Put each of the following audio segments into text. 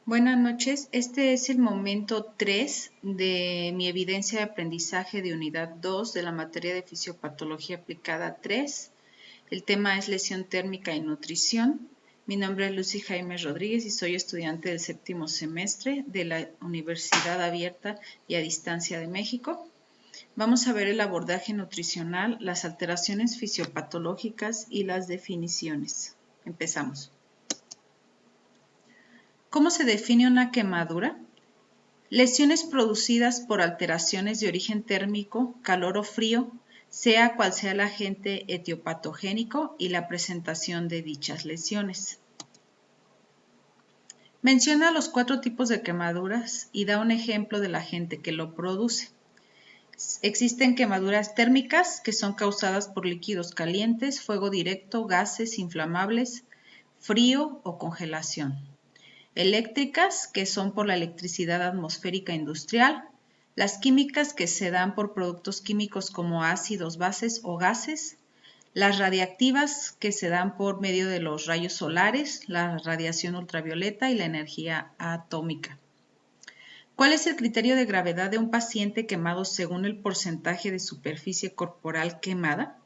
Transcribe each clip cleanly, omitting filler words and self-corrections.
Buenas noches, este es el momento 3 de mi evidencia de aprendizaje de unidad 2 de la materia de fisiopatología aplicada 3. El tema es lesión térmica y nutrición. Mi nombre es Lucy Jaime Rodríguez y soy estudiante del séptimo semestre de la Universidad Abierta y a Distancia de México. Vamos a ver el abordaje nutricional, las alteraciones fisiopatológicas y las definiciones. Empezamos. ¿Cómo se define una quemadura? Lesiones producidas por alteraciones de origen térmico, calor o frío, sea cual sea el agente etiopatogénico y la presentación de dichas lesiones. Menciona los 4 tipos de quemaduras y da un ejemplo del agente que lo produce. Existen quemaduras térmicas, que son causadas por líquidos calientes, fuego directo, gases inflamables, frío o congelación. Eléctricas, que son por la electricidad atmosférica industrial, las químicas, que se dan por productos químicos como ácidos, bases o gases, las radiactivas, que se dan por medio de los rayos solares, la radiación ultravioleta y la energía atómica. ¿Cuál es el criterio de gravedad de un paciente quemado según el porcentaje de superficie corporal quemada?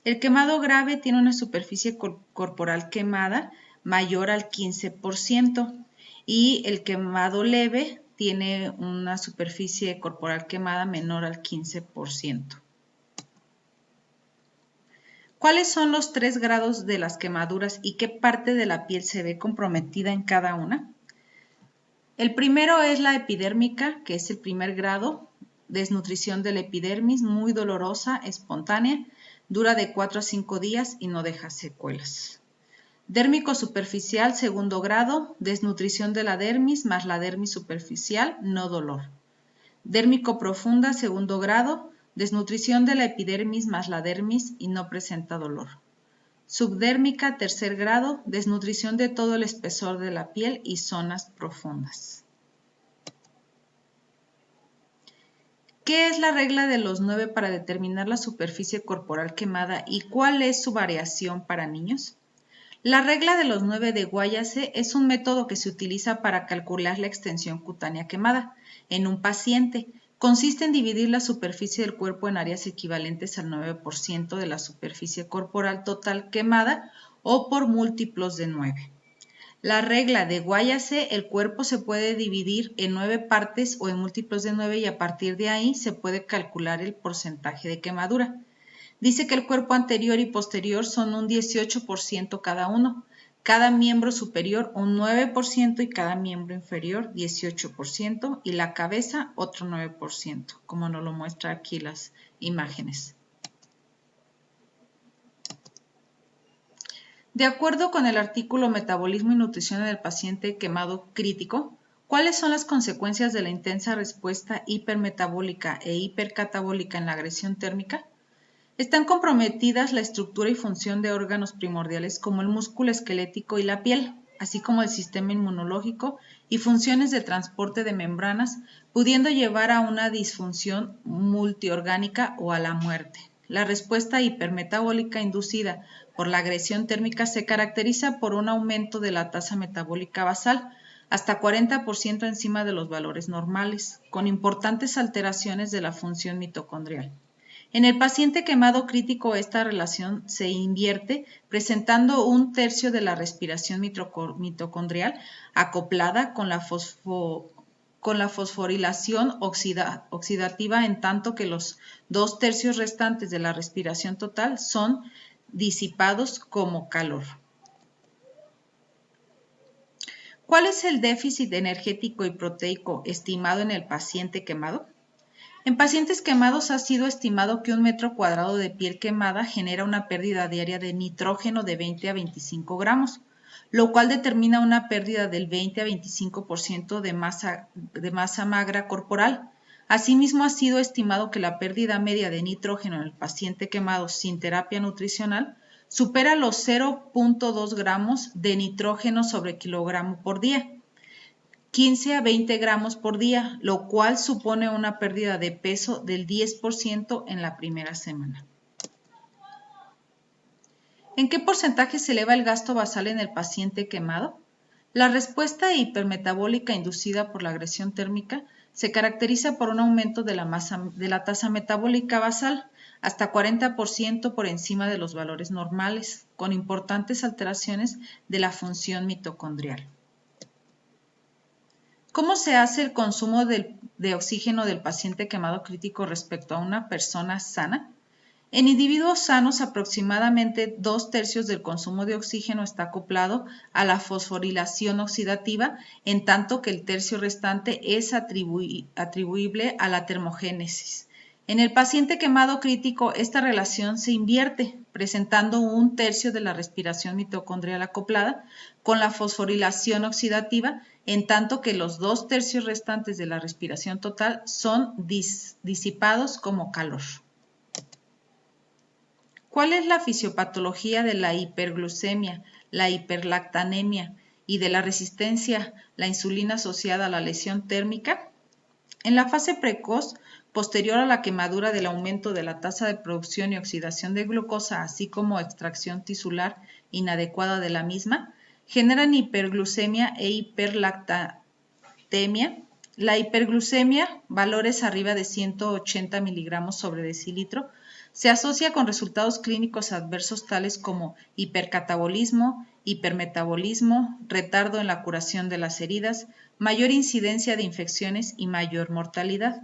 El quemado grave tiene una superficie corporal quemada mayor al 15% y el quemado leve tiene una superficie corporal quemada menor al 15%. ¿Cuáles son los 3 grados de las quemaduras y qué parte de la piel se ve comprometida en cada una? El primero es la epidérmica, que es el primer grado, desnutrición de la epidermis, muy dolorosa, espontánea, dura de 4 a 5 días y no deja secuelas. Dérmico superficial, segundo grado, desnutrición de la dermis más la dermis superficial, no dolor. Dérmico profunda, segundo grado, desnutrición de la epidermis más la dermis y no presenta dolor. Subdérmica, tercer grado, desnutrición de todo el espesor de la piel y zonas profundas. ¿Qué es la regla de los 9 para determinar la superficie corporal quemada y cuál es su variación para niños? La regla de los 9 de Guayase es un método que se utiliza para calcular la extensión cutánea quemada en un paciente. Consiste en dividir la superficie del cuerpo en áreas equivalentes al 9% de la superficie corporal total quemada o por múltiplos de 9. La regla de Guayase, el cuerpo se puede dividir en 9 partes o en múltiplos de 9 y a partir de ahí se puede calcular el porcentaje de quemadura. Dice que el cuerpo anterior y posterior son un 18% cada uno, cada miembro superior un 9% y cada miembro inferior 18% y la cabeza otro 9%, como nos lo muestra aquí las imágenes. De acuerdo con el artículo Metabolismo y nutrición del paciente quemado crítico, ¿cuáles son las consecuencias de la intensa respuesta hipermetabólica e hipercatabólica en la agresión térmica? Están comprometidas la estructura y función de órganos primordiales como el músculo esquelético y la piel, así como el sistema inmunológico y funciones de transporte de membranas, pudiendo llevar a una disfunción multiorgánica o a la muerte. La respuesta hipermetabólica inducida por la agresión térmica se caracteriza por un aumento de la tasa metabólica basal, hasta 40% encima de los valores normales, con importantes alteraciones de la función mitocondrial. En el paciente quemado crítico esta relación se invierte, presentando un tercio de la respiración mitocondrial acoplada con la fosforilación oxidativa, en tanto que los 2 tercios restantes de la respiración total son disipados como calor. ¿Cuál es el déficit energético y proteico estimado en el paciente quemado? En pacientes quemados ha sido estimado que 1 metro cuadrado de piel quemada genera una pérdida diaria de nitrógeno de 20 a 25 gramos, lo cual determina una pérdida del 20 a 25% de masa magra corporal. Asimismo, ha sido estimado que la pérdida media de nitrógeno en el paciente quemado sin terapia nutricional supera los 0.2 gramos de nitrógeno sobre kilogramo por día. 15 a 20 gramos por día, lo cual supone una pérdida de peso del 10% en la primera semana. ¿En qué porcentaje se eleva el gasto basal en el paciente quemado? La respuesta hipermetabólica inducida por la agresión térmica se caracteriza por un aumento de la tasa metabólica basal hasta 40% por encima de los valores normales, con importantes alteraciones de la función mitocondrial. ¿Cómo se hace el consumo de oxígeno del paciente quemado crítico respecto a una persona sana? En individuos sanos, aproximadamente 2/3 del consumo de oxígeno está acoplado a la fosforilación oxidativa, en tanto que el tercio restante es atribuible a la termogénesis. En el paciente quemado crítico, esta relación se invierte, presentando 1/3 de la respiración mitocondrial acoplada con la fosforilación oxidativa, en tanto que los 2/3 restantes de la respiración total son disipados como calor. ¿Cuál es la fisiopatología de la hiperglucemia, la hiperlactanemia y de la resistencia a la insulina asociada a la lesión térmica? En la fase precoz, posterior a la quemadura del aumento de la tasa de producción y oxidación de glucosa, así como extracción tisular inadecuada de la misma, generan hiperglucemia e hiperlactatemia. La hiperglucemia, valores arriba de 180 miligramos sobre decilitro, se asocia con resultados clínicos adversos tales como hipercatabolismo, hipermetabolismo, retardo en la curación de las heridas, mayor incidencia de infecciones y mayor mortalidad.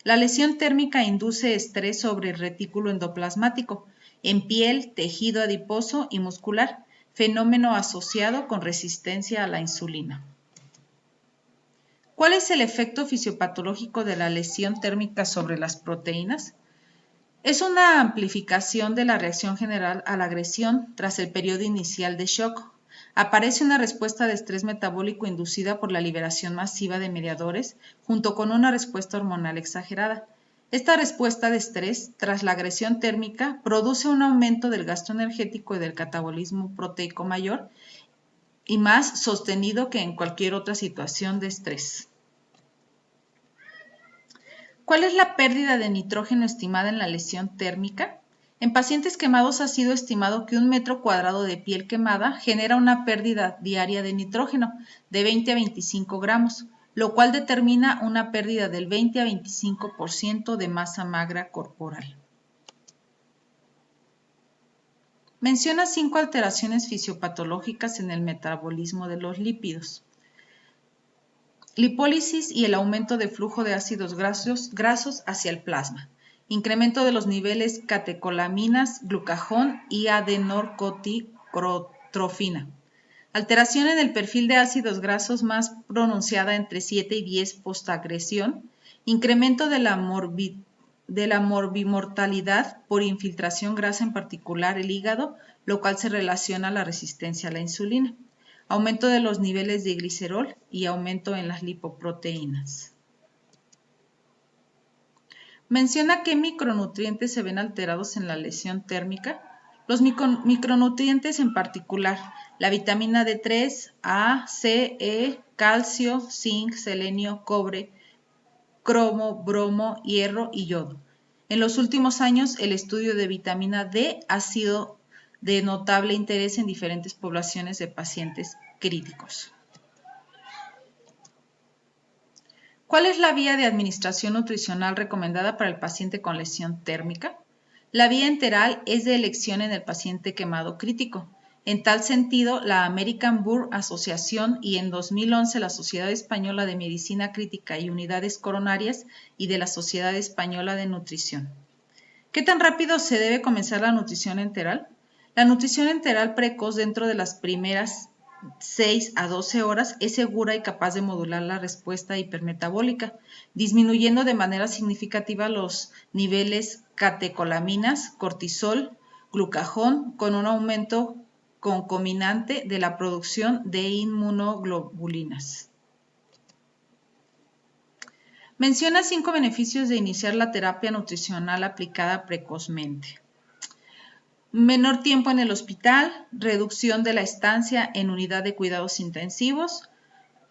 La lesión térmica induce estrés sobre el retículo endoplasmático, en piel, tejido adiposo y muscular, fenómeno asociado con resistencia a la insulina. ¿Cuál es el efecto fisiopatológico de la lesión térmica sobre las proteínas? Es una amplificación de la reacción general a la agresión tras el periodo inicial de shock. Aparece una respuesta de estrés metabólico inducida por la liberación masiva de mediadores, junto con una respuesta hormonal exagerada. Esta respuesta de estrés tras la agresión térmica produce un aumento del gasto energético y del catabolismo proteico mayor y más sostenido que en cualquier otra situación de estrés. ¿Cuál es la pérdida de nitrógeno estimada en la lesión térmica? En pacientes quemados ha sido estimado que 1 metro cuadrado de piel quemada genera una pérdida diaria de nitrógeno de 20 a 25 gramos, lo cual determina una pérdida del 20 a 25% de masa magra corporal. Menciona 5 alteraciones fisiopatológicas en el metabolismo de los lípidos. Lipólisis y el aumento de flujo de ácidos grasos hacia el plasma. Incremento de los niveles catecolaminas, glucagón y adenorcotrofina. Alteración en el perfil de ácidos grasos más pronunciada entre 7 y 10 postagresión. Incremento de la morbimortalidad por infiltración grasa, en particular el hígado, lo cual se relaciona a la resistencia a la insulina. Aumento de los niveles de glicerol y aumento en las lipoproteínas. Menciona qué micronutrientes se ven alterados en la lesión térmica. Los micronutrientes en particular, la vitamina D3, A, C, E, calcio, zinc, selenio, cobre, cromo, bromo, hierro y yodo. En los últimos años, el estudio de vitamina D ha sido de notable interés en diferentes poblaciones de pacientes críticos. ¿Cuál es la vía de administración nutricional recomendada para el paciente con lesión térmica? La vía enteral es de elección en el paciente quemado crítico. En tal sentido, la American Burn Association y en 2011 la Sociedad Española de Medicina Crítica y Unidades Coronarias y de la Sociedad Española de Nutrición. ¿Qué tan rápido se debe comenzar la nutrición enteral? La nutrición enteral precoz dentro de las primeras 6 a 12 horas es segura y capaz de modular la respuesta hipermetabólica, disminuyendo de manera significativa los niveles catecolaminas, cortisol, glucagón, con un aumento concomitante de la producción de inmunoglobulinas. Menciona 5 beneficios de iniciar la terapia nutricional aplicada precozmente. Menor tiempo en el hospital, reducción de la estancia en unidad de cuidados intensivos,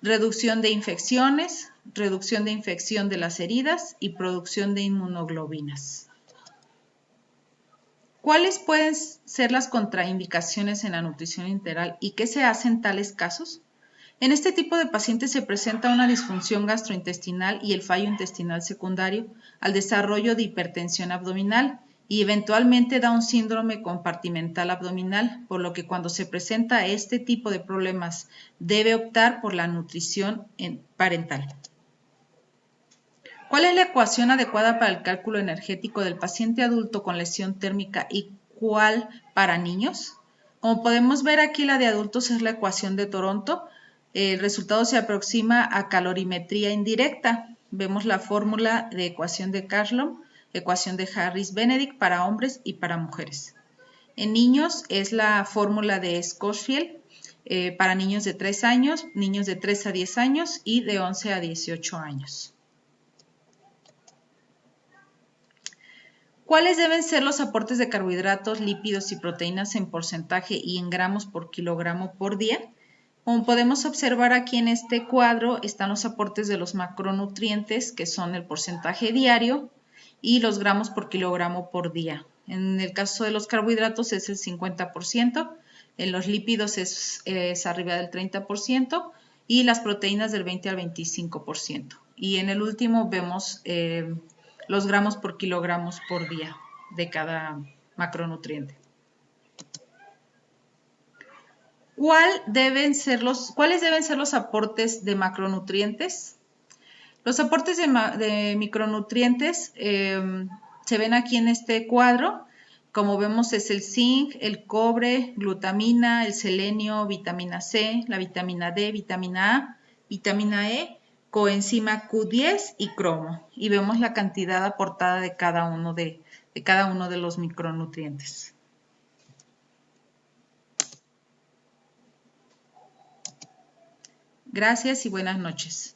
reducción de infecciones, reducción de infección de las heridas y producción de inmunoglobinas. ¿Cuáles pueden ser las contraindicaciones en la nutrición enteral y qué se hace en tales casos? En este tipo de pacientes se presenta una disfunción gastrointestinal y el fallo intestinal secundario al desarrollo de hipertensión abdominal y eventualmente da un síndrome compartimental abdominal, por lo que cuando se presenta este tipo de problemas debe optar por la nutrición parental. ¿Cuál es la ecuación adecuada para el cálculo energético del paciente adulto con lesión térmica y cuál para niños? Como podemos ver aquí, la de adultos es la ecuación de Toronto. El resultado se aproxima a calorimetría indirecta. Vemos la fórmula de ecuación de Carlom, ecuación de Harris-Benedict para hombres y para mujeres. En niños es la fórmula de Schofield para niños de 3 años, niños de 3 a 10 años y de 11 a 18 años. ¿Cuáles deben ser los aportes de carbohidratos, lípidos y proteínas en porcentaje y en gramos por kilogramo por día? Como podemos observar aquí en este cuadro están los aportes de los macronutrientes, que son el porcentaje diario, y los gramos por kilogramo por día. En el caso de los carbohidratos es el 50%, en los lípidos es arriba del 30% y las proteínas del 20 al 25%. Y en el último vemos los gramos por kilogramos por día de cada macronutriente. ¿Cuáles deben ser los aportes de macronutrientes? Los aportes de micronutrientes se ven aquí en este cuadro. Como vemos es el zinc, el cobre, glutamina, el selenio, vitamina C, la vitamina D, vitamina A, vitamina E, coenzima Q10 y cromo. Y vemos la cantidad aportada de cada uno de los micronutrientes. Gracias y buenas noches.